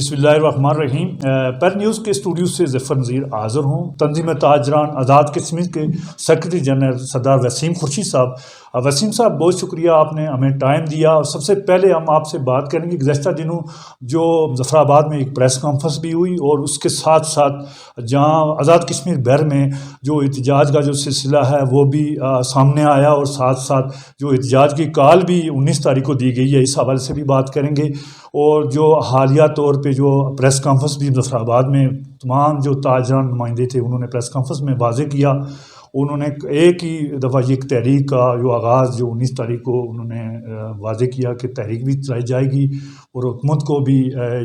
بسم اللہ الرحمن الرحیم۔ پر نیوز کے اسٹوڈیو سے ظفر نذیر حاضر ہوں۔ تنظیم تاجران آزاد کشمیر کے سیکرٹری جنرل سردار وسیم خورشید صاحب، وسیم صاحب بہت شکریہ، آپ نے ہمیں ٹائم دیا۔ اور سب سے پہلے ہم آپ سے بات کریں گے گزشتہ دنوں جو ظفر آباد میں ایک پریس کانفرنس بھی ہوئی، اور اس کے ساتھ ساتھ جہاں آزاد کشمیر بحر میں جو احتجاج کا جو سلسلہ ہے وہ بھی سامنے آیا، اور ساتھ ساتھ جو احتجاج کی کال بھی 19 تاریخ کو دی گئی ہے، اس حوالے سے بھی بات کریں گے۔ اور جو حالیہ طور پہ جو پریس کانفرنس بھی ظفر آباد میں تمام جو تاجران نمائندے تھے انہوں نے پریس کانفرنس میں واضح کیا، انہوں نے ایک ہی دفعہ یہ تحریک کا جو آغاز جو 19 تاریخ کو انہوں نے واضح کیا کہ تحریک بھی چلائی جائے گی، اور حکومت کو بھی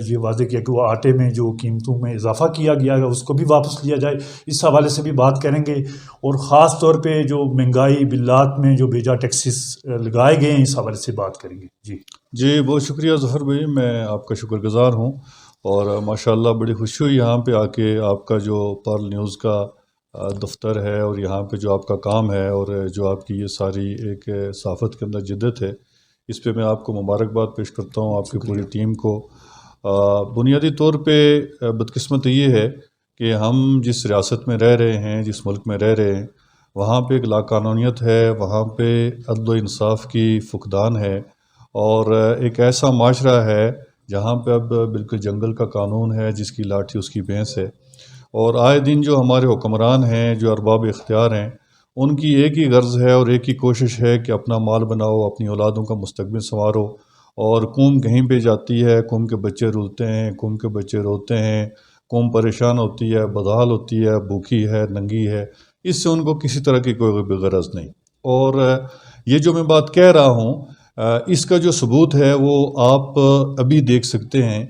یہ واضح کیا کہ وہ آٹے میں جو قیمتوں میں اضافہ کیا گیا ہے اس کو بھی واپس لیا جائے۔ اس حوالے سے بھی بات کریں گے، اور خاص طور پہ جو مہنگائی بلات میں جو بیجا ٹیکسز لگائے گئے ہیں اس حوالے سے بات کریں گے۔ جی بہت شکریہ ظفر بھائی، میں آپ کا شکر گزار ہوں، اور ماشاءاللہ بڑی خوشی ہوئی یہاں پہ آ کے۔ آپ کا جو پرل نیوز کا دفتر ہے اور یہاں پہ جو آپ کا کام ہے اور جو آپ کی یہ ساری ایک صحافت کے اندر جدت ہے، اس پہ میں آپ کو مبارکباد پیش کرتا ہوں، آپ کی پوری ٹیم کو۔ بنیادی طور پہ بدقسمت یہ ہے کہ ہم جس ریاست میں رہ رہے ہیں، جس ملک میں رہ رہے ہیں، وہاں پہ ایک لاقانونیت ہے، وہاں پہ عدل و انصاف کی فقدان ہے، اور ایک ایسا معاشرہ ہے جہاں پہ اب بالکل جنگل کا قانون ہے، جس کی لاٹھی اس کی بھینس ہے۔ اور آئے دن جو ہمارے حکمران ہیں، جو ارباب اختیار ہیں، ان کی ایک ہی غرض ہے اور ایک ہی کوشش ہے کہ اپنا مال بناؤ، اپنی اولادوں کا مستقبل سنوارو، اور قوم کہیں پہ جاتی ہے، قوم کے بچے رولتے ہیں، قوم کے بچے روتے ہیں، قوم پریشان ہوتی ہے، بدحال ہوتی ہے، بھوکی ہے، ننگی ہے، اس سے ان کو کسی طرح کی کوئی غرض نہیں۔ اور یہ جو میں بات کہہ رہا ہوں، اس کا جو ثبوت ہے وہ آپ ابھی دیکھ سکتے ہیں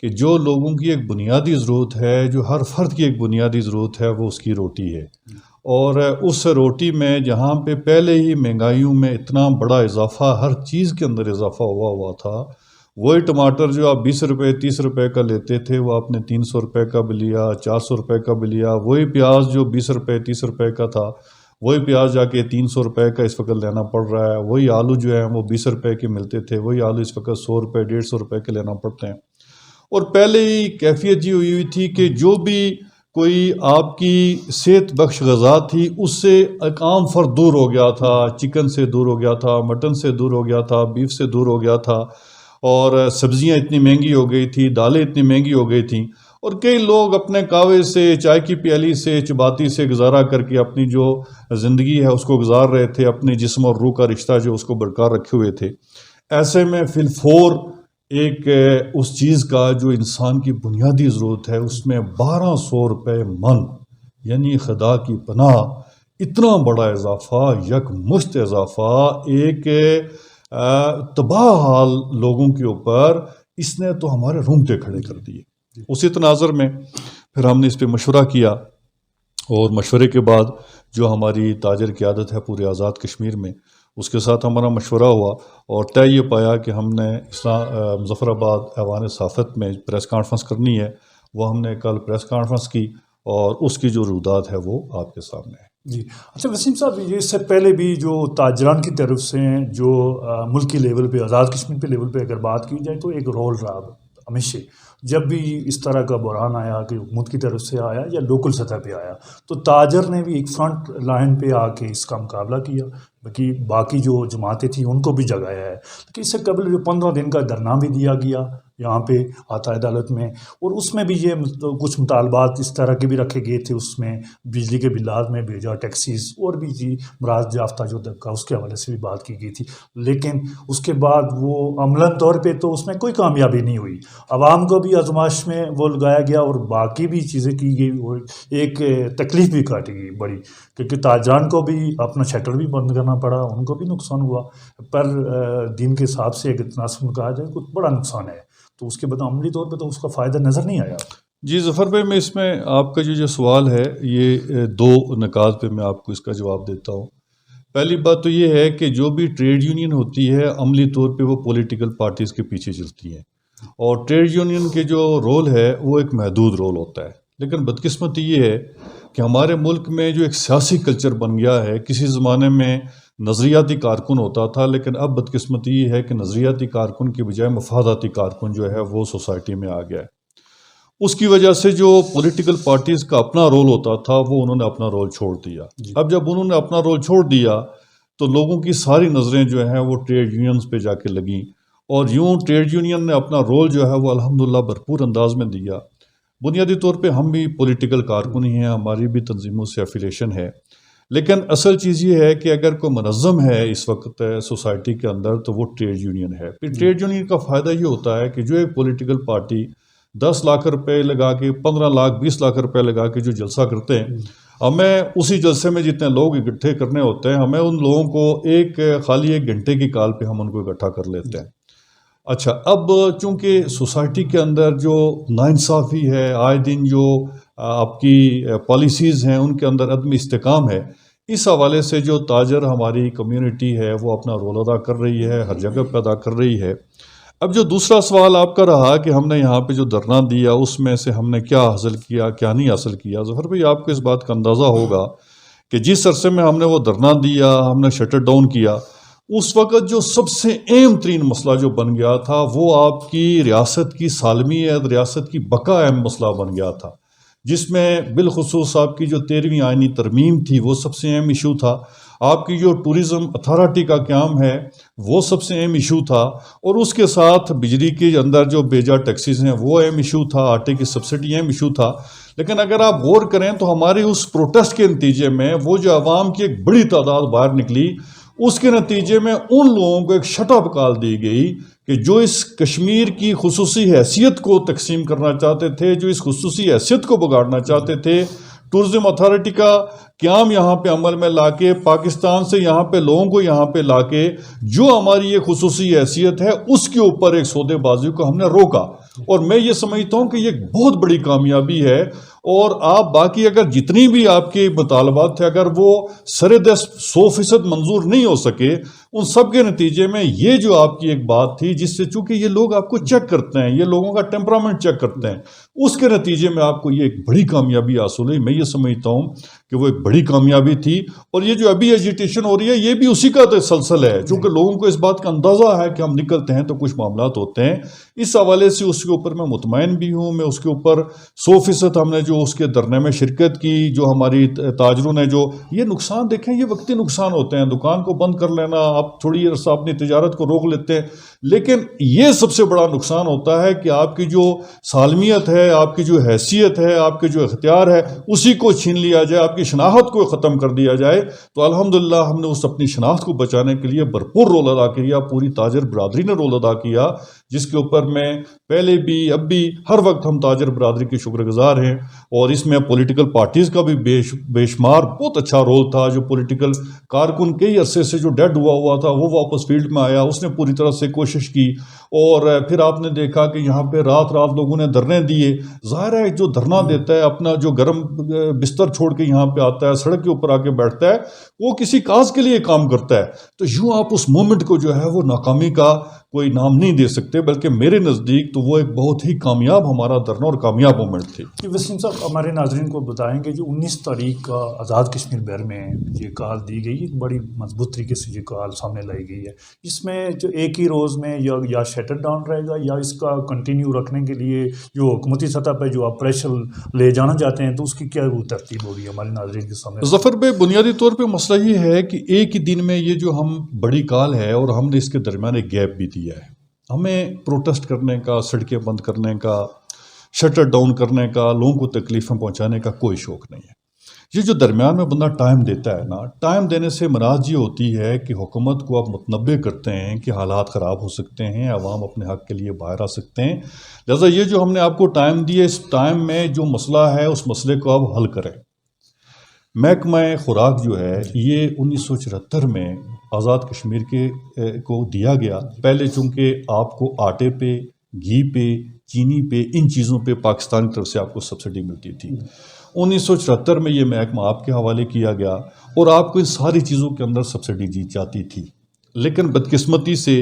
کہ جو لوگوں کی ایک بنیادی ضرورت ہے، جو ہر فرد کی ایک بنیادی ضرورت ہے، وہ اس کی روٹی ہے۔ اور اس روٹی میں جہاں پہ پہلے ہی مہنگائیوں میں اتنا بڑا اضافہ، ہر چیز کے اندر اضافہ ہوا تھا، وہی ٹماٹر جو آپ 20 روپے 30 روپے کا لیتے تھے، وہ آپ نے 300 روپے کا بھی لیا، 400 روپے کا بھی لیا۔ وہی پیاز جو 20 روپے 30 روپے کا تھا، وہی پیاز جا کے 300 روپے کا اس وقت لینا پڑ رہا ہے۔ وہی آلو جو ہیں وہ 20 روپے کے ملتے تھے، وہی آلو اس وقت 100 روپے 150 روپے کے لینا پڑتے ہیں۔ اور پہلے ہی کیفیت یہ ہوئی تھی کہ جو بھی کوئی آپ کی صحت بخش غذا تھی، اس سے ایک عام فرد دور ہو گیا تھا، چکن سے دور ہو گیا تھا، مٹن سے دور ہو گیا تھا، بیف سے دور ہو گیا تھا، اور سبزیاں اتنی مہنگی ہو گئی تھی، دالیں اتنی مہنگی ہو گئی تھیں، اور کئی لوگ اپنے کاوے سے، چائے کی پیالی سے، چباتی سے گزارا کر کے اپنی جو زندگی ہے اس کو گزار رہے تھے، اپنے جسم اور روح کا رشتہ جو اس کو برقرار رکھے ہوئے تھے۔ ایسے میں فی الفور ایک اس چیز کا جو انسان کی بنیادی ضرورت ہے، اس میں 1200 روپے من، یعنی خدا کی پناہ، اتنا بڑا اضافہ، یک مشت اضافہ، ایک تباہ حال لوگوں کے اوپر، اس نے تو ہمارے رونگٹے کھڑے کر دیے۔ اسی تناظر میں پھر ہم نے اس پہ مشورہ کیا، اور مشورے کے بعد جو ہماری تاجر قیادت ہے پورے آزاد کشمیر میں، اس کے ساتھ ہمارا مشورہ ہوا، اور طے یہ پایا کہ ہم نے مظفر آباد ایوان صحافت میں پریس کانفرنس کرنی ہے۔ وہ ہم نے کل پریس کانفرنس کی، اور اس کی جو رودات ہے وہ آپ کے سامنے ہے۔ جی اچھا وسیم صاحب، یہ اس سے پہلے بھی جو تاجران کی طرف سے جو ملکی لیول پہ، آزاد کشمیر پہ لیول پہ اگر بات کی جائے تو ایک رول رہا ہمیشہ، جب بھی اس طرح کا بحران آیا کہ حکومت کی طرف سے آیا یا لوکل سطح پہ آیا، تو تاجر نے بھی ایک فرنٹ لائن پہ آ کے اس کا مقابلہ کیا، باقی جو جماعتیں تھیں ان کو بھی جگایا ہے۔ لیکن اس سے قبل جو 15 دن کا دھرنا بھی دیا گیا یہاں پہ آتا عدالت میں، اور اس میں بھی یہ کچھ مطالبات اس طرح کے بھی رکھے گئے تھے، اس میں بجلی کے بلات میں بھیجا ٹیکسیز اور بھی جی مراد یافتہ جو دبکا، اس کے حوالے سے بھی بات کی گئی تھی۔ لیکن اس کے بعد وہ عملاً طور پہ تو اس میں کوئی کامیابی نہیں ہوئی، عوام کو بھی آزمائش میں وہ لگایا گیا، اور باقی بھی چیزیں کی گئی، اور ایک تکلیف بھی کاٹی گئی بڑی، کیونکہ تاجران کو بھی اپنا شٹر بھی بند کرنا پڑا، ان کو بھی نقصان ہوا، پر دن کے حساب سے اگر تناسب کہا جائے تو بڑا نقصان ہے، تو اس کے بعد عملی طور پہ تو اس کا فائدہ نظر نہیں آیا۔ جی ظفر بھائی، میں اس میں آپ کا جو سوال ہے، یہ دو نکات پہ میں آپ کو اس کا جواب دیتا ہوں۔ پہلی بات تو یہ ہے کہ جو بھی ٹریڈ یونین ہوتی ہے، عملی طور پہ وہ پولیٹیکل پارٹیز کے پیچھے چلتی ہیں، اور ٹریڈ یونین کے جو رول ہے وہ ایک محدود رول ہوتا ہے۔ لیکن بدقسمتی یہ ہے کہ ہمارے ملک میں جو ایک سیاسی کلچر بن گیا ہے، کسی زمانے میں نظریاتی کارکن ہوتا تھا، لیکن اب بدقسمتی یہ ہے کہ نظریاتی کارکن کی بجائے مفاداتی کارکن جو ہے وہ سوسائٹی میں آ گیا ہے۔ اس کی وجہ سے جو پولیٹیکل پارٹیز کا اپنا رول ہوتا تھا وہ انہوں نے اپنا رول چھوڑ دیا. اب جب انہوں نے اپنا رول چھوڑ دیا تو لوگوں کی ساری نظریں جو ہیں وہ ٹریڈ یونینز پہ جا کے لگیں، اور یوں ٹریڈ یونین نے اپنا رول جو ہے وہ الحمدللہ بھرپور انداز میں دیا. بنیادی طور پہ ہم بھی پولیٹیکل کارکن ہی ہیں، ہماری بھی تنظیموں سے افیلیشن ہے، لیکن اصل چیز یہ ہے کہ اگر کوئی منظم ہے اس وقت سوسائٹی کے اندر تو وہ ٹریڈ یونین ہے. پھر ٹریڈ یونین کا فائدہ یہ ہوتا ہے کہ جو ایک پولیٹیکل پارٹی 10 لاکھ روپے لگا کے 15 لاکھ 20 لاکھ روپے لگا کے جو جلسہ کرتے ہیں، ہمیں اسی جلسے میں جتنے لوگ اکٹھے کرنے ہوتے ہیں ہمیں ان لوگوں کو خالی ایک گھنٹے کی کال پہ ہم ان کو اکٹھا کر لیتے ہیں. اچھا، اب چونکہ سوسائٹی کے اندر جو ناانصافی ہے، آئے دن جو آپ کی پالیسیز ہیں ان کے اندر عدم استحکام ہے، اس حوالے سے جو تاجر ہماری کمیونٹی ہے وہ اپنا رول ادا کر رہی ہے، ہر جگہ پہ ادا کر رہی ہے. اب جو دوسرا سوال آپ کا رہا کہ ہم نے یہاں پہ جو دھرنا دیا اس میں سے ہم نے کیا حاصل کیا کیا نہیں حاصل کیا، ظفر بھائی آپ کو اس بات کا اندازہ ہوگا کہ جس عرصے میں ہم نے وہ دھرنا دیا، ہم نے شٹر ڈاؤن کیا، اس وقت جو سب سے اہم ترین مسئلہ جو بن گیا تھا وہ آپ کی ریاست کی سالمیت، ریاست کی بقا اہم مسئلہ بن گیا تھا، جس میں بالخصوص آپ کی جو 13ویں آئینی ترمیم تھی وہ سب سے اہم ایشو تھا. آپ کی جو ٹورزم اتھارٹی کا قیام ہے وہ سب سے اہم ایشو تھا، اور اس کے ساتھ بجلی کے اندر جو بیجا ٹیکسیز ہیں وہ اہم ایشو تھا، آٹے کی سبسڈی اہم ایشو تھا. لیکن اگر آپ غور کریں تو ہماری اس پروٹیسٹ کے نتیجے میں وہ جو عوام کی ایک بڑی تعداد باہر نکلی، اس کے نتیجے میں ان لوگوں کو ایک شٹ اپ کال دی گئی کہ جو اس کشمیر کی خصوصی حیثیت کو تقسیم کرنا چاہتے تھے، جو اس خصوصی حیثیت کو بگاڑنا چاہتے تھے، ٹورزم اتھارٹی کا قیام یہاں پہ عمل میں لا کے، پاکستان سے یہاں پہ لوگوں کو یہاں پہ لا کے جو ہماری یہ خصوصی حیثیت ہے اس کے اوپر ایک سودے بازی کو ہم نے روکا. اور میں یہ سمجھتا ہوں کہ یہ ایک بہت بڑی کامیابی ہے. اور آپ باقی اگر جتنی بھی آپ کے مطالبات تھے اگر وہ سر دست 100% منظور نہیں ہو سکے، ان سب کے نتیجے میں یہ جو آپ کی ایک بات تھی جس سے چونکہ یہ لوگ آپ کو چیک کرتے ہیں، یہ لوگوں کا ٹیمپرامنٹ چیک کرتے ہیں، اس کے نتیجے میں آپ کو یہ ایک بڑی کامیابی حاصل ہوئی. میں یہ سمجھتا ہوں کہ وہ ایک بڑی کامیابی تھی. اور یہ جو ابھی ایجیٹیشن ہو رہی ہے یہ بھی اسی کا تسلسل ہے، چونکہ لوگوں کو اس بات کا اندازہ ہے کہ ہم نکلتے ہیں تو کچھ معاملات ہوتے ہیں. اس حوالے سے اس کے اوپر میں مطمئن بھی ہوں. میں اس کے اوپر 100% ہم نے جو اس کے دھرنے میں شرکت کی، جو ہماری تاجروں نے جو یہ نقصان دیکھیں، یہ وقتی نقصان ہوتے ہیں، دکان کو بند کر لینا، آپ تھوڑی عرصہ اپنی تجارت کو روک لیتے ہیں، لیکن یہ سب سے بڑا نقصان ہوتا ہے کہ آپ کی جو سالمیت ہے، آپ کی جو حیثیت ہے، آپ کے جو اختیار ہے اسی کو چھین لیا جائے، آپ کی شناخت کو ختم کر دیا جائے. تو الحمدللہ ہم نے اس اپنی شناخت کو بچانے کے لیے بھرپور رول ادا کیا، پوری تاجر برادری نے رول ادا کیا، جس کے اوپر میں پہلے بھی اب بھی ہر وقت ہم تاجر برادری کے شکر گزار ہیں. اور اس میں پولیٹیکل پارٹیز کا بھی بے شمار بہت اچھا رول تھا. جو پولیٹیکل کارکن کئی عرصے سے جو ڈیڈ ہوا تھا وہ واپس فیلڈ میں آیا، اس نے پوری طرح سے کوشش کی. اور پھر آپ نے دیکھا کہ یہاں پہ رات لوگوں نے دھرنے دیے. ظاہر ہے جو دھرنا دیتا ہے، اپنا جو گرم بستر چھوڑ کے یہاں پہ آتا ہے، سڑک کے اوپر آ کے بیٹھتا ہے، وہ کسی کاز کے لیے کام کرتا ہے. تو یوں آپ اس مومنٹ کو جو ہے وہ ناکامی کا کوئی نام نہیں دے سکتے، بلکہ میرے نزدیک تو وہ ایک بہت ہی کامیاب ہمارا دھرنا اور کامیاب مومنٹ تھی. وسیم صاحب ہمارے ناظرین کو بتائیں گے جو 19 تاریخ کا آزاد کشمیر بحر میں یہ کال دی گئی، ایک بڑی مضبوط طریقے سے یہ کال سامنے لائی گئی ہے. اس میں جو ایک ہی روز میں یا شٹر ڈاؤن رہے گا یا اس کا کنٹینیو رکھنے کے لیے جو حکومتی سطح پہ جو آپ پریشر لے جانا چاہتے ہیں تو اس کی کیا ترتیب ہوگی ہمارے ناظرین کے سامنے؟ ظفر بھائی، بنیادی طور پہ مسئلہ یہ ہے کہ ایک ہی دن میں یہ جو ہم بڑی کال ہے اور ہم نے اس کے درمیان ایک گیپ بھی دیا ہے. ہمیں پروٹیسٹ کرنے کا، سڑکیں بند کرنے کا، شٹر ڈاؤن کرنے کا، لوگوں کو تکلیفیں پہنچانے کا کوئی شوق نہیں ہے. یہ جو درمیان میں بندہ ٹائم دیتا ہے نا، ٹائم دینے سے مراد یہ ہوتی ہے کہ حکومت کو آپ متنبع کرتے ہیں کہ حالات خراب ہو سکتے ہیں، عوام اپنے حق کے لیے باہر آ سکتے ہیں، لہذا یہ جو ہم نے آپ کو ٹائم دیا، اس ٹائم میں جو مسئلہ ہے اس مسئلے کو آپ حل کریں. محکمہ خوراک جو ہے یہ 1974 میں آزاد کشمیر کو دیا گیا. پہلے چونکہ آپ کو آٹے پہ، گھی پہ، چینی پہ، ان چیزوں پہ پاکستان کی طرف سے آپ کو سبسڈی ملتی تھی. 1974 میں یہ محکمہ آپ کے حوالے کیا گیا اور آپ کو ان ساری چیزوں کے اندر سبسڈی دی جاتی تھی. لیکن بدقسمتی سے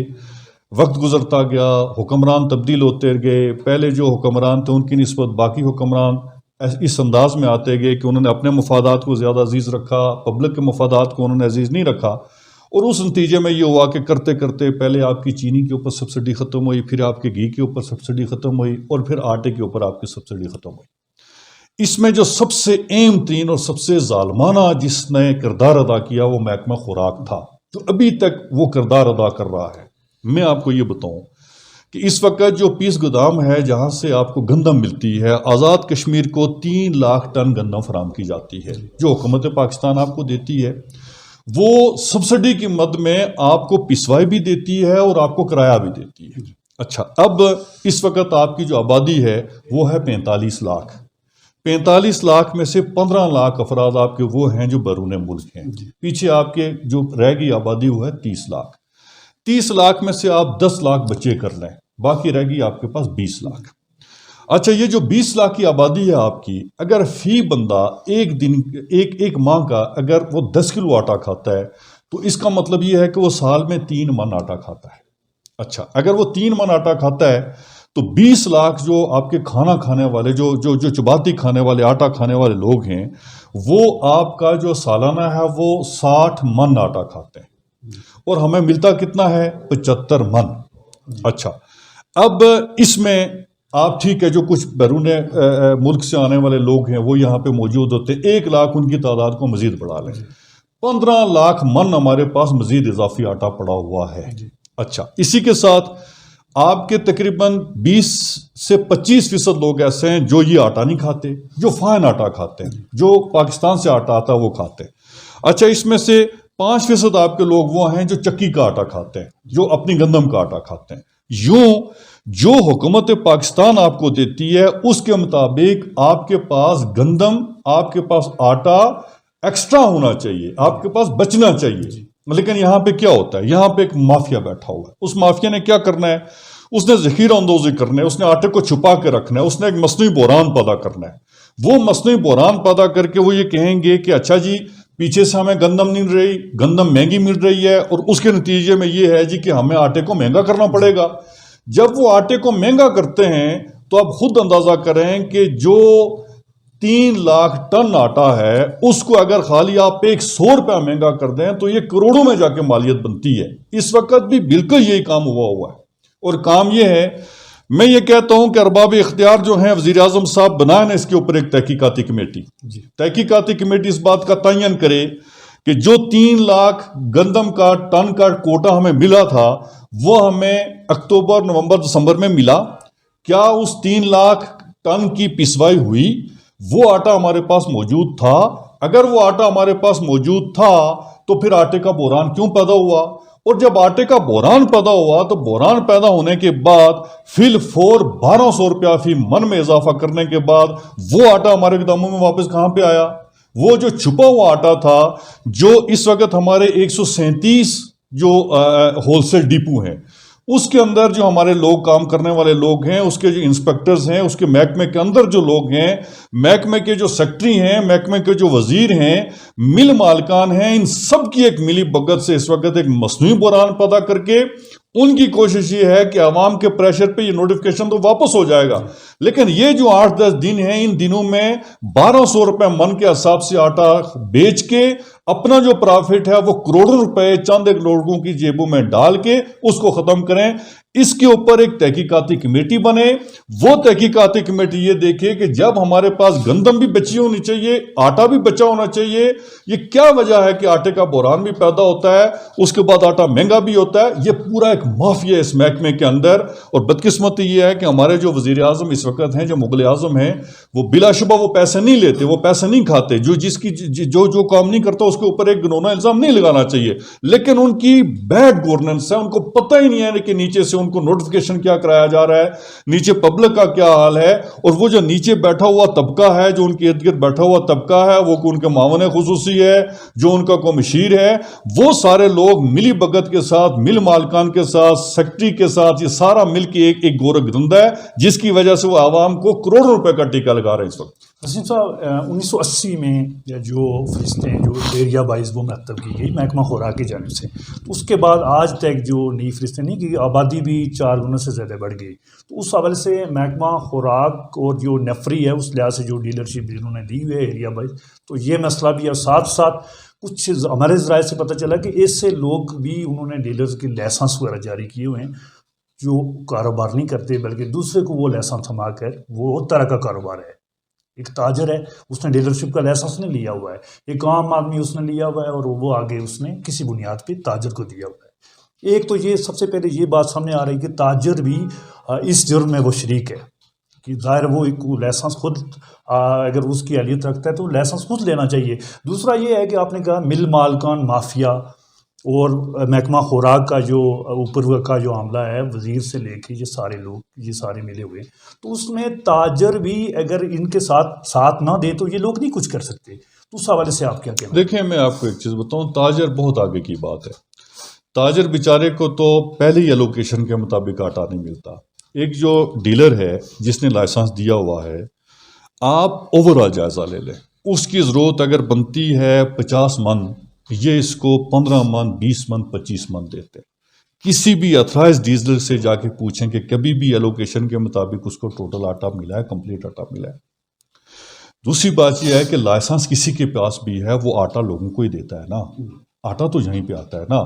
وقت گزرتا گیا، حکمران تبدیل ہوتے گئے. پہلے جو حکمران تھے ان کی نسبت باقی حکمران اس انداز میں آتے گئے کہ انہوں نے اپنے مفادات کو زیادہ عزیز رکھا، پبلک کے مفادات کو انہوں نے عزیز نہیں رکھا. اور اس نتیجے میں یہ ہوا کہ کرتے کرتے پہلے آپ کی چینی کے اوپر سبسڈی ختم ہوئی، پھر آپ کے گھی کے اوپر سبسڈی ختم ہوئی، اور پھر آٹے کے اوپر آپ کی سبسڈی ختم ہوئی۔ اس میں جو سب سے اہم ترین اور سب سے ظالمانہ جس نے کردار ادا کیا وہ محکمہ خوراک تھا، جو ابھی تک وہ کردار ادا کر رہا ہے۔ میں آپ کو یہ بتاؤں کہ اس وقت جو پیس گودام ہے جہاں سے آپ کو گندم ملتی ہے، آزاد کشمیر کو 3 لاکھ ٹن گندم فراہم کی جاتی ہے جو حکومت پاکستان آپ کو دیتی ہے۔ وہ سبسڈی کی مد میں آپ کو پسوائی بھی دیتی ہے اور آپ کو کرایہ بھی دیتی ہے۔ اچھا، اب اس وقت آپ کی جو آبادی ہے وہ ہے 45 لاکھ۔ 45 لاکھ میں سے 15 لاکھ افراد آپ کے وہ ہیں جو بیرون ملک ہیں، پیچھے آپ کے جو رہ گئی آبادی وہ ہے 30 لاکھ۔ 30 لاکھ میں سے آپ 10 لاکھ بچے کر لیں، باقی رہ گئی آپ کے پاس 20 لاکھ۔ اچھا، یہ جو 20 لاکھ کی آبادی ہے آپ کی، اگر فی بندہ ایک ماہ کا اگر وہ 10 کلو آٹا کھاتا ہے تو اس کا مطلب یہ ہے کہ وہ سال میں 3 من آٹا کھاتا ہے۔ اچھا، اگر وہ 3 من آٹا کھاتا ہے تو 20 لاکھ جو آپ کے کھانا کھانے والے جو چپاتی کھانے والے آٹا کھانے والے لوگ ہیں، وہ آپ کا جو سالانہ ہے وہ 60 من آٹا کھاتے ہیں، اور ہمیں ملتا کتنا ہے؟ 75 من۔ اچھا، اب اس میں آپ ٹھیک ہے جو کچھ بیرون ملک سے آنے والے لوگ ہیں وہ یہاں پہ موجود ہوتے، 1 لاکھ ان کی تعداد کو مزید بڑھا لیں، 15 لاکھ من ہمارے پاس مزید اضافی آٹا پڑا ہوا ہے۔ اچھا، اسی کے ساتھ آپ کے تقریباً 20 سے 25% لوگ ایسے ہیں جو یہ آٹا نہیں کھاتے، جو فائن آٹا کھاتے ہیں، جو پاکستان سے آٹا آتا ہے وہ کھاتے ہیں۔ اچھا، اس میں سے 5% آپ کے لوگ وہ ہیں جو چکی کا آٹا کھاتے ہیں، جو اپنی گندم کا آٹا کھاتے ہیں۔ یوں جو حکومت پاکستان آپ کو دیتی ہے اس کے مطابق آپ کے پاس گندم، آپ کے پاس آٹا ایکسٹرا ہونا چاہیے، آپ کے پاس بچنا چاہیے۔ لیکن یہاں پہ کیا ہوتا ہے؟ یہاں پہ ایک مافیا بیٹھا ہوا ہے۔ اس مافیا نے کیا کرنا ہے؟ اس نے ذخیرہ اندوزی کرنا ہے، اس نے آٹے کو چھپا کے رکھنا ہے، اس نے ایک مصنوعی بحران پیدا کرنا ہے۔ وہ مصنوعی بحران پیدا کر کے وہ یہ کہیں گے کہ اچھا جی پیچھے سے ہمیں گندم نہیں مل رہی، گندم مہنگی مل رہی ہے، اور اس کے نتیجے میں یہ ہے جی کہ ہمیں آٹے کو مہنگا کرنا پڑے گا۔ جب وہ آٹے کو مہنگا کرتے ہیں تو آپ خود اندازہ کریں کہ جو 3 لاکھ ٹن آٹا ہے اس کو اگر خالی آپ 100 روپیہ مہنگا کر دیں تو یہ کروڑوں میں جا کے مالیت بنتی ہے۔ اس وقت بھی بالکل یہی کام ہوا ہے، اور کام یہ ہے، میں یہ کہتا ہوں کہ ارباب اختیار جو ہیں وزیر اعظم صاحب بنائیں نا اس کے اوپر ایک تحقیقاتی کمیٹی، تحقیقاتی کمیٹی اس بات کا تعین کرے کہ جو 3 لاکھ گندم کا ٹن کا کوٹا ہمیں ملا تھا وہ ہمیں اکتوبر، نومبر، دسمبر میں ملا، کیا اس 3 لاکھ ٹن کی پسوائی ہوئی؟ وہ آٹا ہمارے پاس موجود تھا؟ اگر وہ آٹا ہمارے پاس موجود تھا تو پھر آٹے کا بحران کیوں پیدا ہوا؟ اور جب آٹے کا بحران پیدا ہوا تو بحران پیدا ہونے کے بعد فی الفور 1200 روپیہ فی من میں اضافہ کرنے کے بعد وہ آٹا ہمارے گوداموں میں واپس کہاں پہ آیا؟ وہ جو چھپا ہوا آٹا تھا، جو اس وقت ہمارے 137 جو ہول سیل ڈیپو ہیں اس کے اندر جو ہمارے لوگ کام کرنے والے لوگ ہیں، اس کے جو انسپیکٹرز ہیں، اس کے محکمے کے اندر جو لوگ ہیں، محکمے کے جو سیکٹری ہیں، محکمے کے جو وزیر ہیں، مل مالکان ہیں، ان سب کی ایک ملی بھگت سے اس وقت ایک مصنوعی بحران پیدا کر کے ان کی کوشش یہ ہے کہ عوام کے پریشر پہ یہ نوٹیفکیشن تو واپس ہو جائے گا، لیکن یہ جو 8-10 دن ہیں ان دنوں میں 1200 روپے من کے حساب سے آٹا بیچ کے اپنا جو پرافٹ ہے وہ کروڑوں روپے چند ایک لوگوں کی جیبوں میں ڈال کے اس کو ختم کریں۔ اس کے اوپر ایک تحقیقاتی کمیٹی بنے، وہ تحقیقاتی کمیٹی یہ دیکھے کہ جب ہمارے پاس گندم بھی بچی ہونی چاہیے، آٹا بھی بچا ہونا چاہیے، یہ کیا وجہ ہے کہ آٹے کا بحران بھی پیدا ہوتا ہے، اس کے بعد آٹا مہنگا بھی ہوتا ہے؟ یہ پورا ایک مافیا ہے اس محکمے کے اندر۔ اور بدقسمتی یہ ہے کہ ہمارے جو وزیر اعظم اس وقت ہیں، جو مغل اعظم ہیں، وہ بلا شبہ وہ پیسے نہیں لیتے، وہ پیسے نہیں کھاتے، جو کام نہیں کرتا اس کے اوپر ایک گنونا الزام نہیں لگانا چاہیے، لیکن ان کی بیڈ گورننس ہے، ان کو پتہ ہی نہیں ہے کہ نیچے سے ان کو نوٹیفکیشن کیا کرایا جا رہا ہے، نیچے پبلک کا کیا حال ہے، اور وہ جو نیچے بیٹھا ہوا طبقہ ہے، جو ان کے ارد گرد بیٹھا ہوا طبقہ ہے، وہ ان کے معاون خصوصی ہے، جو ان کا کوئی مشیر ہے، وہ سارے لوگ ملی بھگت کے ساتھ، مل مالکان کے ساتھ، سیکٹری کے ساتھ، یہ سارا مل کے ایک گورکھ دھندا ہے جس کی وجہ سے وہ عوام کو کروڑوں روپے کا ٹیکہ لگا رہے ہیں اس وقت۔ وسیم صاحب، 1980 میں جو فہرستیں جو ایریا وائز وہ مرتب کی گئی محکمہ خوراک کی جانب سے، تو اس کے بعد آج تک جو نئی فہرستیں نہیں کی، آبادی بھی 4 گنا سے زیادہ بڑھ گئی، تو اس حوالے سے محکمہ خوراک اور جو نیفری ہے اس لحاظ سے جو ڈیلرشپ انہوں نے دی ہوئی ہے ایریا وائز، تو یہ مسئلہ بھی ہے، ساتھ ساتھ کچھ ہمارے ذرائع سے پتہ چلا کہ ایسے لوگ بھی انہوں نے ڈیلرز کے لائسنس وغیرہ جاری کیے ہوئے ہیں جو کاروبار نہیں کرتے بلکہ دوسرے کو وہ لائسنس تھما کر وہ طرح کا کاروبار ہے. ایک تاجر ہے, اس نے ڈیلرشپ کا لائسنس نہیں لیا ہوا ہے, ایک عام آدمی اس نے لیا ہوا ہے اور وہ آگے اس نے کسی بنیاد پہ تاجر کو دیا ہوا ہے. ایک تو یہ سب سے پہلے یہ بات سامنے آ رہی کہ تاجر بھی اس جرم میں وہ شریک ہے کہ ظاہر وہ ایک لائسنس خود اگر اس کی اہلیت رکھتا ہے تو لائسنس خود لینا چاہیے. دوسرا یہ ہے کہ آپ نے کہا مل مالکان مافیا اور محکمہ خوراک کا جو اوپر کا جو عاملہ ہے وزیر سے لے کے یہ سارے لوگ یہ سارے ملے ہوئے, تو اس میں تاجر بھی اگر ان کے ساتھ نہ دے تو یہ لوگ نہیں کچھ کر سکتے. تو اس حوالے سے آپ کیا کہنا؟ دیکھیں میں آپ کو ایک چیز بتاؤں, تاجر بہت آگے کی بات ہے. تاجر بیچارے کو تو پہلے ہی الوکیشن کے مطابق آٹا نہیں ملتا. ایک جو ڈیلر ہے جس نے لائسنس دیا ہوا ہے, آپ اوور آل جائزہ لے لیں, اس کی ضرورت اگر بنتی ہے 50 من, یہ اس کو 15 من 20 من 25 من دیتے. کسی بھی اتھرائز ڈیلر سے جا کے پوچھیں کہ کبھی بھی الوکیشن کے مطابق اس کو ٹوٹل آٹا ملا ہے, کمپلیٹ آٹا ملا ہے. دوسری بات یہ ہے کہ لائسنس کسی کے پاس بھی ہے وہ آٹا لوگوں کو ہی دیتا ہے نا, آٹا تو یہیں پہ آتا ہے نا.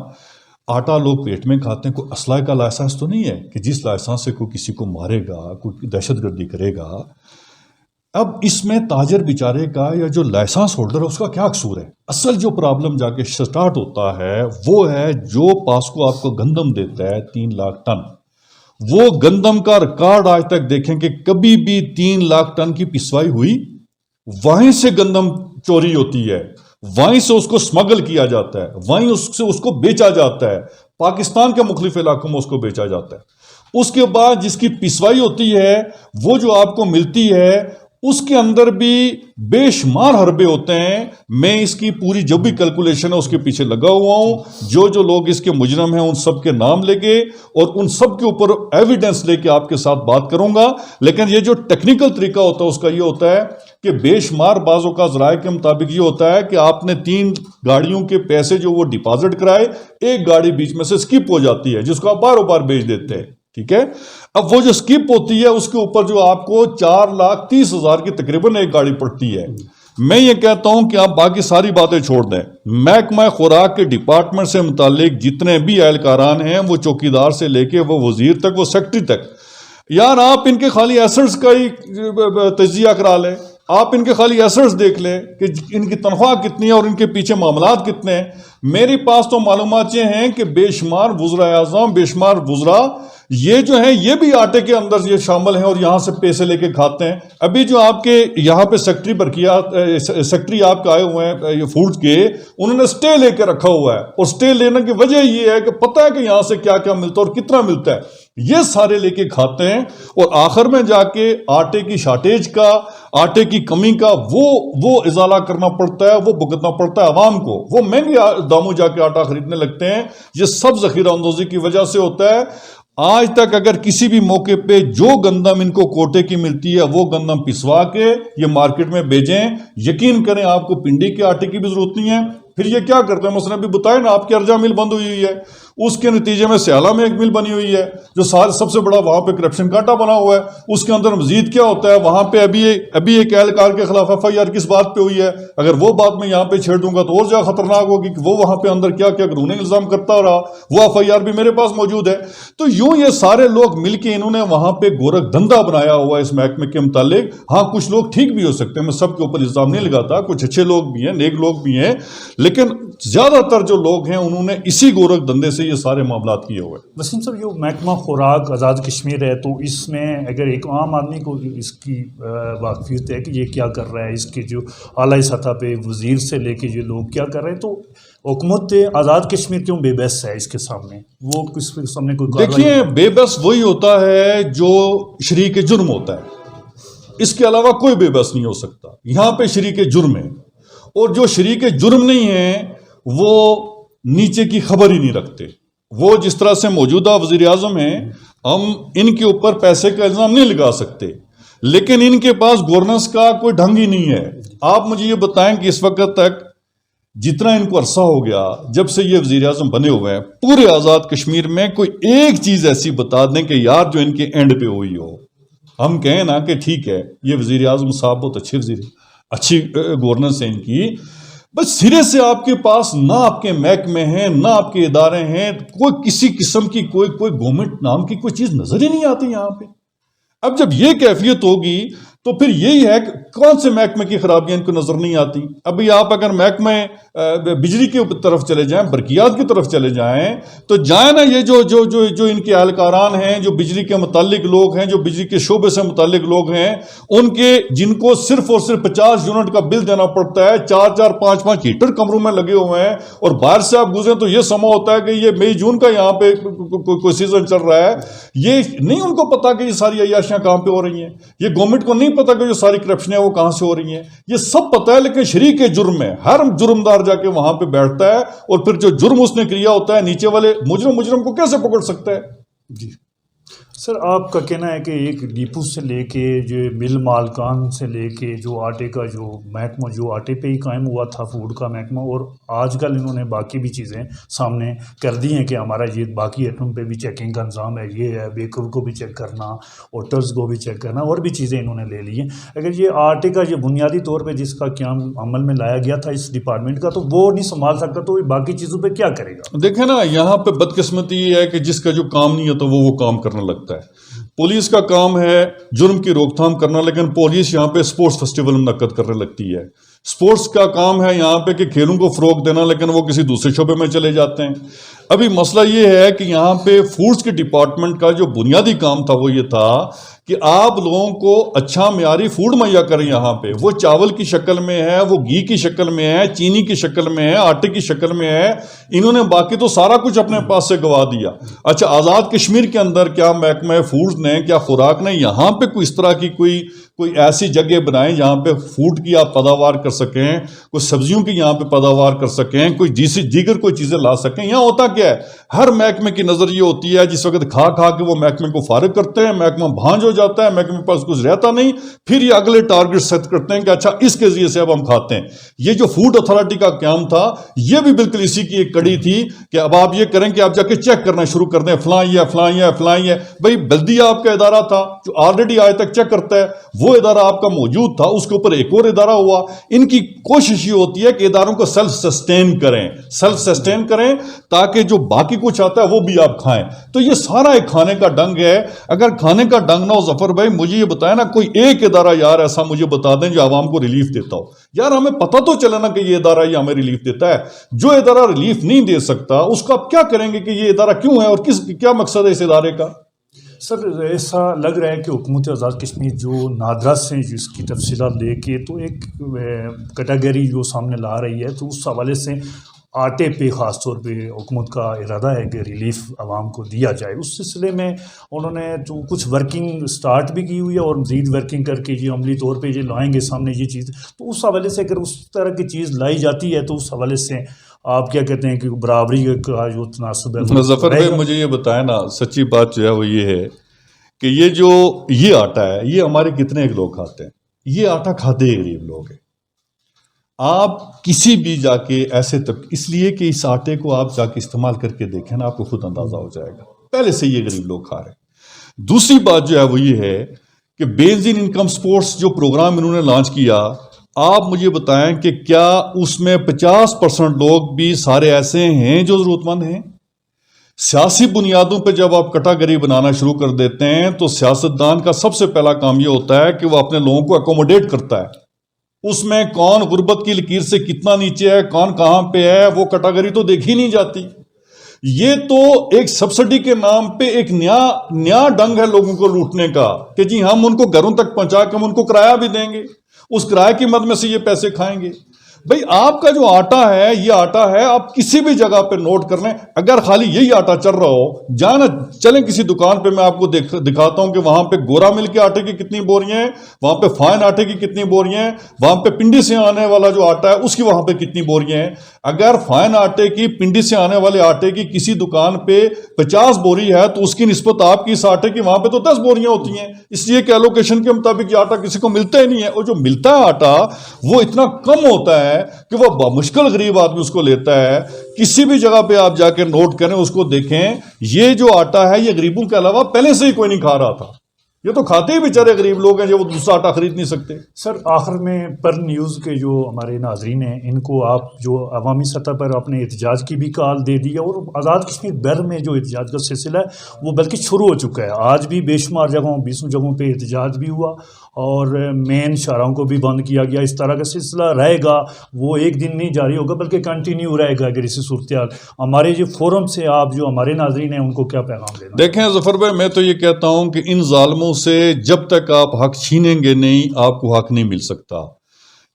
آٹا لوگ پیٹ میں کھاتے ہیں, کوئی اسلحے کا لائسنس تو نہیں ہے کہ جس لائسنس سے کوئی کسی کو مارے گا, کوئی دہشت گردی کرے گا. اب اس میں تاجر بیچارے کا یا جو لائسنس ہولڈر ہے اس کا کیا قصور ہے؟ اصل جو پرابلم جا کے سٹارٹ ہوتا ہے وہ ہے جو پاسکو آپ کو گندم دیتا ہے 3 لاکھ ٹن, وہ گندم کا ریکارڈ آج تک دیکھیں کہ کبھی بھی 3 لاکھ ٹن کی پسوائی ہوئی؟ وہیں سے گندم چوری ہوتی ہے, وہیں سے اس کو سمگل کیا جاتا ہے, وہیں اس کو بیچا جاتا ہے, پاکستان کے مختلف علاقوں میں اس کو بیچا جاتا ہے. اس کے بعد جس کی پسوائی ہوتی ہے وہ جو آپ کو ملتی ہے اس کے اندر بھی بے شمار حربے ہوتے ہیں. میں اس کی پوری جو بھی کیلکولیشن ہے اس کے پیچھے لگا ہوا ہوں. جو لوگ اس کے مجرم ہیں ان سب کے نام لے کے اور ان سب کے اوپر ایویڈنس لے کے آپ کے ساتھ بات کروں گا. لیکن یہ جو ٹیکنیکل طریقہ ہوتا ہے اس کا یہ ہوتا ہے کہ بے شمار بعضوں کا ذرائع کے مطابق یہ ہوتا ہے کہ آپ نے 3 گاڑیوں کے پیسے جو وہ ڈپازٹ کرائے, ایک گاڑی بیچ میں سے سکپ ہو جاتی ہے جس کو آپ باروں بار بیچ دیتے ہیں. ٹھیک ہے, اب وہ جو سکپ ہوتی ہے اس کے اوپر جو آپ کو 4,30,000 کی تقریباً ایک گاڑی پڑتی ہے. میں یہ کہتا ہوں کہ آپ باقی ساری باتیں چھوڑ دیں. محکمہ خوراک کے ڈپارٹمنٹ سے متعلق جتنے بھی اہلکاران ہیں, وہ چوکیدار سے لے کے وہ وزیر تک, وہ سیکٹری تک, یار آپ ان کے خالی ایسٹس کا ہی تجزیہ کرا لیں, آپ ان کے خالی ایسٹس دیکھ لیں کہ ان کی تنخواہ کتنی ہے اور ان کے پیچھے معاملات کتنے ہیں. میرے پاس تو معلومات یہ ہیں کہ بے شمار وزراء اعظم, بے شمار وزراء یہ جو ہیں یہ بھی آٹے کے اندر یہ شامل ہیں اور یہاں سے پیسے لے کے کھاتے ہیں. ابھی جو آپ کے یہاں پہ سیکٹری آپ کے آئے ہوئے ہیں فوڈ کے, انہوں نے سٹے لے کے رکھا ہوا ہے, اور سٹے لینے کی وجہ یہ ہے کہ پتہ ہے کہ یہاں سے کیا کیا ملتا ہے اور کتنا ملتا ہے. یہ سارے لے کے کھاتے ہیں اور آخر میں جا کے آٹے کی شارٹیج کا, آٹے کی کمی کا وہ ازالہ کرنا پڑتا ہے, وہ بھگتنا پڑتا ہے عوام کو. وہ مہنگے داموں جا کے آٹا خریدنے لگتے ہیں. یہ سب ذخیرہ اندوزی کی وجہ سے ہوتا ہے. آج تک اگر کسی بھی موقع پہ جو گندم ان کو کوٹے کی ملتی ہے وہ گندم پسوا کے یہ مارکیٹ میں بیچیں, یقین کریں آپ کو پنڈی کے آٹے کی بھی ضرورت نہیں ہے. پھر یہ کیا کرتے ہیں, مثلا بھی بتائیں نا, آپ کی ارجا مل بند ہوئی ہے, اس کے نتیجے میں سیالہ میں ایک مل بنی ہوئی ہے جو سب سے بڑا وہاں پہ کرپشن کانٹا بنا ہوا ہے. اس کے اندر مزید کیا ہوتا ہے, وہاں پہ ابھی ایک اہلکار کے خلاف FIR کس بات پہ ہوئی ہے, اگر وہ بات میں یہاں پہ چھیڑ دوں گا تو اور زیادہ خطرناک ہوگی کہ وہ وہاں پہ اندر کیا کیا قانونی الزام کرتا رہا, وہ FIR بھی میرے پاس موجود ہے. تو یوں یہ سارے لوگ مل کے انہوں نے وہاں پہ گورکھ دھندا بنایا ہوا ہے اس محکمے کے متعلق. ہاں کچھ لوگ ٹھیک بھی ہو سکتے ہیں, میں سب کے اوپر الزام نہیں لگاتا, کچھ اچھے لوگ بھی ہیں, نیک لوگ بھی ہیں, لیکن زیادہ تر جو لوگ ہیں انہوں نے اسی گورکھ دھندے سے یہ سارے معاملات کیے ہوئے. وسیم صاحب, جو محکمہ خوراک آزاد کشمیر ہے, تو اس میں اگر ایک عام آدمی کو اس کی واقفیت ہے کہ یہ کیا کر رہا ہے, اس کے جو اعلیٰ سطح پہ وزیر سے لے کے یہ لوگ کیا کر رہے ہیں, تو حکومت آزاد کشمیر کیوں بے بس ہے اس کے سامنے؟ وہ اس کے سامنے کوئی دیکھیے, بے بس وہی ہوتا ہے جو شریک جرم ہوتا ہے, اس کے علاوہ کوئی بے بس نہیں ہو سکتا. یہاں پہ شریک جرم ہے, اور جو شریک جرم نہیں ہیں وہ نیچے کی خبر ہی نہیں رکھتے. وہ جس طرح سے موجودہ وزیر اعظم ہیں, ہم ان کے اوپر پیسے کا الزام نہیں لگا سکتے, لیکن ان کے پاس گورننس کا کوئی ڈھنگ ہی نہیں ہے. آپ مجھے یہ بتائیں کہ اس وقت تک جتنا ان کو عرصہ ہو گیا جب سے یہ وزیر اعظم بنے ہوئے ہیں, پورے آزاد کشمیر میں کوئی ایک چیز ایسی بتا دیں کہ یار جو ان کے اینڈ پہ ہوئی ہو, ہم کہیں نا کہ ٹھیک ہے یہ وزیر اعظم صاحب بہت اچھی گورننس ہے ان کی, بس سرے سے آپ کے پاس نہ آپ کے محکمے ہیں نہ آپ کے ادارے ہیں، کوئی کسی قسم کی کوئی گورنمنٹ نام کی کوئی چیز نظر ہی نہیں آتی یہاں پہ۔ اب جب یہ کیفیت ہوگی تو پھر یہی ہے کہ کون سے محکمے کی خرابیاں ان کو نظر نہیں آتی۔ ابھی آپ اگر محکمہ بجلی کی طرف چلے جائیں، برقیات کی طرف چلے جائیں تو جائیں نا، یہ جو ان کے اہلکاران ہیں، جو بجلی کے متعلق لوگ ہیں، جو بجلی کے شعبے سے متعلق لوگ ہیں، ان کے جن کو صرف اور صرف 50 یونٹ کا بل دینا پڑتا ہے، 4 5 ہیٹر کمروں میں لگے ہوئے ہیں، اور باہر سے آپ گزریں تو یہ سما ہوتا ہے کہ یہ مئی جون کا یہاں پہ کوئی سیزن چل رہا ہے۔ یہ نہیں ان کو پتا کہ یہ ساری عیاشیاں کہاں پہ ہو رہی ہیں، یہ گورنمنٹ کو نہیں پتا کہ جو ساری کرپشن ہے وہ کہاں سے ہو رہی ہیں، یہ سب پتا ہے، لیکن شریک جرم ہے، ہر جرمدار جا کے وہاں پہ بیٹھتا ہے، اور پھر جو جرم اس نے کیا ہوتا ہے نیچے والے مجرم کو کیسے پکڑ سکتا ہے؟ جی سر، آپ کا کہنا ہے کہ ایک ڈیپو سے لے کے جو مل مالکان سے لے کے جو آٹے کا جو محکمہ، جو آٹے پہ ہی قائم ہوا تھا فوڈ کا محکمہ، اور آج کل انہوں نے باقی بھی چیزیں سامنے کر دی ہیں کہ ہمارا یہ باقی ایٹم پہ بھی چیکنگ کا نظام ہے، یہ ہے بیکر کو بھی چیک کرنا، ہوٹلز کو بھی چیک کرنا، اور بھی چیزیں انہوں نے لے لی ہیں۔ اگر یہ آٹے کا یہ بنیادی طور پہ جس کا قیام عمل میں لایا گیا تھا اس ڈپارٹمنٹ کا، تو وہ نہیں سنبھال سکتا، تو یہ باقی چیزوں پہ کیا کرے گا؟ دیکھیں نا، یہاں پہ بدقسمتی یہ ہے کہ جس کا جو کام نہیں ہوتا وہ کام کرنے لگتا ہے۔ پولیس کا کام ہے جرم کی روک تھام کرنا، لیکن پولیس یہاں پہ سپورٹس فیسٹیول منعقد کرنے لگتی ہے۔ سپورٹس کا کام ہے یہاں پہ کہ کھیلوں کو فروغ دینا، لیکن وہ کسی دوسرے شعبے میں چلے جاتے ہیں۔ ابھی مسئلہ یہ ہے کہ یہاں پہ فوڈز کے ڈپارٹمنٹ کا جو بنیادی کام تھا وہ یہ تھا کہ آپ لوگوں کو اچھا معیاری فوڈ مہیا کریں۔ یہاں پہ وہ چاول کی شکل میں ہے، وہ گھی کی شکل میں ہے، چینی کی شکل میں ہے، آٹے کی شکل میں ہے، انہوں نے باقی تو سارا کچھ اپنے پاس سے گوا دیا۔ اچھا، آزاد کشمیر کے اندر کیا محکمہ فوڈز نے، کیا خوراک نے یہاں پہ کوئی اس طرح کی کوئی ایسی جگہ بنائیں جہاں پہ فوڈ کی آپ پیداوار کر سکیں، کوئی سبزیوں کی یہاں پہ پیداوار کر سکیں، کوئی دیگر کوئی چیزیں لا سکیں؟ یہاں ہوتا کیا ہے، ہر محکمے کی نظر یہ ہوتی ہے جس وقت کھا کے وہ محکمے کو فارغ کرتے ہیں، محکمہ بھانج ہو جاتا ہے، محکمے کے پاس کچھ رہتا نہیں، پھر یہ اگلے ٹارگٹ سیٹ کرتے ہیں کہ اچھا اس کے ذریعے سے اب ہم کھاتے ہیں۔ یہ جو فوڈ اتھارٹی کا قیام تھا یہ بھی بالکل اسی کی ایک کڑی تھی کہ اب آپ یہ کریں کہ آپ جا کے چیک کرنا شروع کر دیں، فلاں یہ فلاں یہ فلاں یہ۔ بھائی بلدیہ آپ کا ادارہ تھا جو آلریڈی آج تک چیک کرتا ہے، وہ ادارہ آپ کا موجود تھا، اس کے اوپر ایک اور ادارہ ہوا۔ ان کی کوشش یہ ہوتی ہے کہ اداروں کو سیلف سسٹین کریں تاکہ جو باقی کچھ آتا ہے وہ بھی آپ کھائیں۔ تو یہ سارا ایک کھانے کا ڈنگ ہے۔ اگر کھانے کا ڈنگ نہ ہو ظفر بھائی، مجھے یہ بتائیں نا، کوئی ایک ادارہ یار ایسا مجھے بتا دیں جو عوام کو ریلیف دیتا ہو۔ یار ہمیں پتہ تو چلے نا کہ یہ ادارہ یہ ہمیں ریلیف دیتا ہے۔ جو ادارہ ریلیف نہیں دے سکتا اس کو آپ کیا کریں گے کہ یہ ادارہ کیوں ہے اور کیا مقصد ہے اس ادارے کا؟ سر، ایسا لگ رہا ہے کہ حکومت آزاد کشمیر جو نادرا سے جس کی تفصیلات لے کے تو ایک کیٹیگری جو سامنے لا رہی ہے، تو اس حوالے سے آٹے پہ خاص طور پہ حکومت کا ارادہ ہے کہ ریلیف عوام کو دیا جائے۔ اس سلسلے میں انہوں نے تو کچھ ورکنگ سٹارٹ بھی کی ہوئی ہے، اور مزید ورکنگ کر کے یہ عملی طور پہ یہ لائیں گے سامنے یہ چیز۔ تو اس حوالے سے اگر اس طرح کی چیز لائی جاتی ہے تو اس حوالے سے آپ کیا کہتے ہیں کہ برابری کا جو تناسب ہے ظفر بھائی مجھے یہ بتائیں نا، سچی بات جو ہے وہ یہ ہے کہ یہ آٹا ہے، یہ ہمارے کتنے لوگ کھاتے ہیں؟ یہ آٹا کھاتے ہی غریب لوگ ہیں۔ آپ کسی بھی جا کے ایسے تک، اس لیے کہ اس آٹے کو آپ جا کے استعمال کر کے دیکھیں نا، آپ کو خود اندازہ ہو جائے گا پہلے سے یہ غریب لوگ کھا رہے ہیں۔ دوسری بات جو ہے وہ یہ ہے کہ بیز ان انکم سپورٹس جو پروگرام انہوں نے لانچ کیا، آپ مجھے بتائیں کہ کیا اس میں 50% لوگ بھی سارے ایسے ہیں جو ضرورت مند ہیں؟ سیاسی بنیادوں پہ جب آپ کیٹیگری بنانا شروع کر دیتے ہیں تو سیاستدان کا سب سے پہلا کام یہ ہوتا ہے کہ وہ اپنے لوگوں کو اکوموڈیٹ کرتا ہے۔ اس میں کون غربت کی لکیر سے کتنا نیچے ہے، کون کہاں پہ ہے، وہ کیٹیگری تو دیکھی نہیں جاتی۔ یہ تو ایک سبسڈی کے نام پہ ایک نیا ڈنگ ہے لوگوں کو لوٹنے کا کہ جی ہم ان کو گھروں تک پہنچا کے ہم ان کو کرایہ بھی دیں گے، اس کرایہ کی مد میں سے یہ پیسے کھائیں گے۔ بھئی آپ کا جو آٹا ہے یہ آٹا ہے، آپ کسی بھی جگہ پہ نوٹ کر لیں، اگر خالی یہی آٹا چل رہا ہو، جانا چلیں کسی دکان پہ، میں آپ کو دکھاتا ہوں کہ وہاں پہ گورا مل کے آٹے کی کتنی بوریاں ہیں، وہاں پہ فائن آٹے کی کتنی بوریاں ہیں، وہاں پہ پنڈی سے آنے والا جو آٹا ہے اس کی وہاں پہ کتنی بوریاں ہیں۔ اگر فائن آٹے کی، پنڈی سے آنے والے آٹے کی کسی دکان پہ 50 بوری ہے تو اس کی نسبت آپ کی اس آٹے کی وہاں پہ تو 10 بوریاں ہوتی ہیں، اس لیے کہ ایلوکیشن کے مطابق یہ آٹا کسی کو ملتا ہی نہیں ہے، اور جو ملتا ہے آٹا وہ اتنا کم ہوتا ہے کہ وہ بمشکل غریب آدمی اس کو لیتا ہے۔ کسی بھی جگہ پہ آپ جا کے نوٹ کریں، اس کو دیکھیں، یہ جو آٹا ہے یہ غریبوں کے علاوہ پہلے سے ہی کوئی نہیں کھا رہا تھا۔ یہ تو کھاتے ہی بیچارے غریب لوگ ہیں جو وہ دوسرا آٹا خرید نہیں سکتے. سر آخر میں پر نیوز کے جو ہمارے ناظرین ہیں ان کو آپ جو عوامی سطح پر اپنے احتجاج کی بھی کال دے دی ہے، اور آزاد کشمیر بر میں جو احتجاج کا سلسلہ ہے وہ بلکہ شروع ہو چکا ہے. آج بھی بے شمار جگہوں 20 جگہوں پہ احتجاج بھی ہوا اور مین شاہراہوں کو بھی بند کیا گیا. اس طرح کا سلسلہ رہے گا، وہ ایک دن نہیں جاری ہوگا بلکہ کنٹینیو رہے گا. اگر اسی صورتحال ہمارے جو فورم سے آپ جو ہمارے ناظرین ہیں ان کو کیا پیغام دینا؟ دیکھیں ظفر بھائی، میں تو یہ کہتا ہوں کہ ان ظالموں سے جب تک آپ حق چھینیں گے نہیں، آپ کو حق نہیں مل سکتا.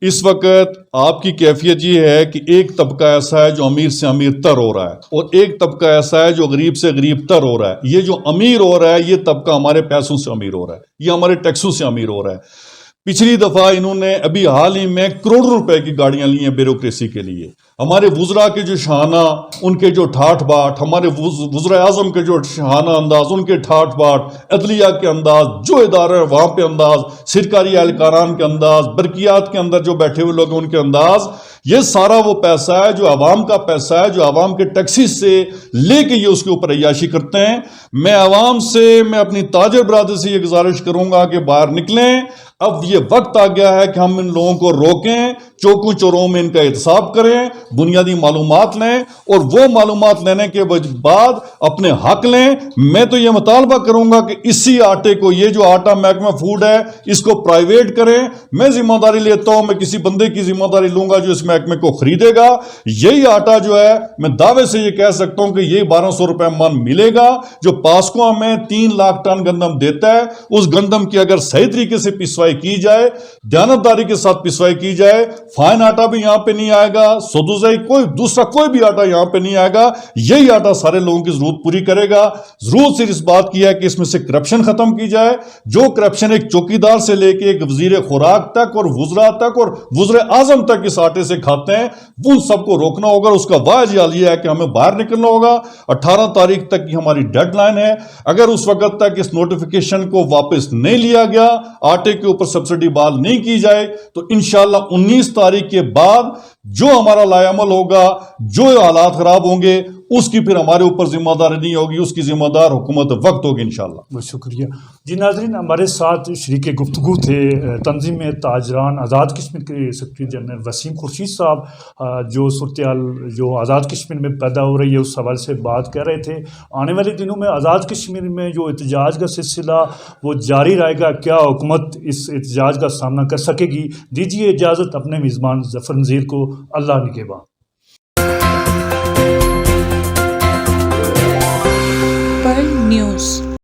اس وقت آپ کی کیفیت یہ ہے کہ ایک طبقہ ایسا ہے جو امیر سے امیر تر ہو رہا ہے، اور ایک طبقہ ایسا ہے جو غریب سے غریب تر ہو رہا ہے. یہ جو امیر ہو رہا ہے یہ طبقہ ہمارے پیسوں سے امیر ہو رہا ہے، یہ ہمارے ٹیکسوں سے امیر ہو رہا ہے. پچھلی دفعہ انہوں نے ابھی حال ہی میں کروڑوں روپے کی گاڑیاں لی ہیں بیوروکریسی کے لیے. ہمارے وزراء کے جو شاہانہ ان کے جو ٹھاٹ باٹ، ہمارے وزراء اعظم کے جو شاہانہ انداز ان کے ٹھاٹ باٹ، عدلیہ کے انداز، جو ادارے ہیں وہاں پہ انداز، سرکاری اہلکاران کے انداز، برقیات کے اندر جو بیٹھے ہوئے لوگ ہیں ان کے انداز، یہ سارا وہ پیسہ ہے جو عوام کا پیسہ ہے، جو عوام کے ٹیکسیز سے لے کے یہ اس کے اوپر عیاشی کرتے ہیں. میں عوام سے، میں اپنی تاجر برادری سے یہ گزارش کروں گا کہ باہر نکلیں. اب یہ وقت آ گیا ہے کہ ہم ان لوگوں کو روکیں، چوکوں چوروں میں ان کا احتساب کریں، بنیادی معلومات لیں، اور وہ معلومات لینے کے بعد اپنے حق لیں. میں تو یہ مطالبہ کروں گا کہ اسی آٹے کو، یہ جو آٹا محکمہ فوڈ ہے، اس کو پرائیویٹ کریں. میں ذمہ داری لیتا ہوں، میں کسی بندے کی ذمہ داری لوں گا جو اس محکمے کو خریدے گا. یہی آٹا جو ہے میں دعوے سے یہ کہہ سکتا ہوں کہ یہ 1200 روپے من ملے گا جو پاسکو ہمیں 3 لاکھ ٹن گندم دیتا ہے. اس گندم کی اگر صحیح طریقے سے پسوائی کی جائے، دیانتداری کے ساتھ پسوائی کی جائے، فائن آٹا بھی یہاں پہ نہیں آئے گا، سودوزائی کوئی دوسرا کوئی بھی آٹا یہاں پہ نہیں آئے گا. یہی آٹا سارے لوگوں کی ضرورت پوری کرے گا. ضرورت صرف اس بات کی ہے کہ اس میں سے کرپشن ختم کی جائے. جو کرپشن ایک چوکیدار سے لے کے ایک وزیر خوراک تک اور وزراء تک اور وزیر اعظم تک اس آٹے سے کھاتے ہیں، ان سب کو روکنا ہوگا. اس کا واحد حل یہ ہے کہ ہمیں باہر نکلنا ہوگا. 18 تاریخ تک کی ہماری ڈیڈ لائن ہے. اگر اس وقت تک اس نوٹیفیکیشن کو واپس نہیں لیا گیا، آٹے کے اوپر سبسڈی بحال نہیں کی جائے، تو انشاءاللہ 19 تاریخ کے بعد جو ہمارا لائے عمل ہوگا، جو حالات خراب ہوں گے، اس کی پھر ہمارے اوپر ذمہ داری نہیں ہوگی، اس کی ذمہ دار حکومت وقت ہوگی انشاءاللہ. بہت شکریہ. جی ناظرین، ہمارے ساتھ شریک گفتگو تھے تنظیم تاجران آزاد کشمیر کے سیکرٹری جنرل وسیم خورشید صاحب. جو صورتحال جو آزاد کشمیر میں پیدا ہو رہی ہے اس حوالے سے بات کر رہے تھے. آنے والے دنوں میں آزاد کشمیر میں جو احتجاج کا سلسلہ وہ جاری رہے گا. کیا حکومت اس احتجاج کا سامنا کر سکے گی؟ دیجیے اجازت اپنے میزبان ظفر نذیر کو. اللہ نگہبان. Pearl News.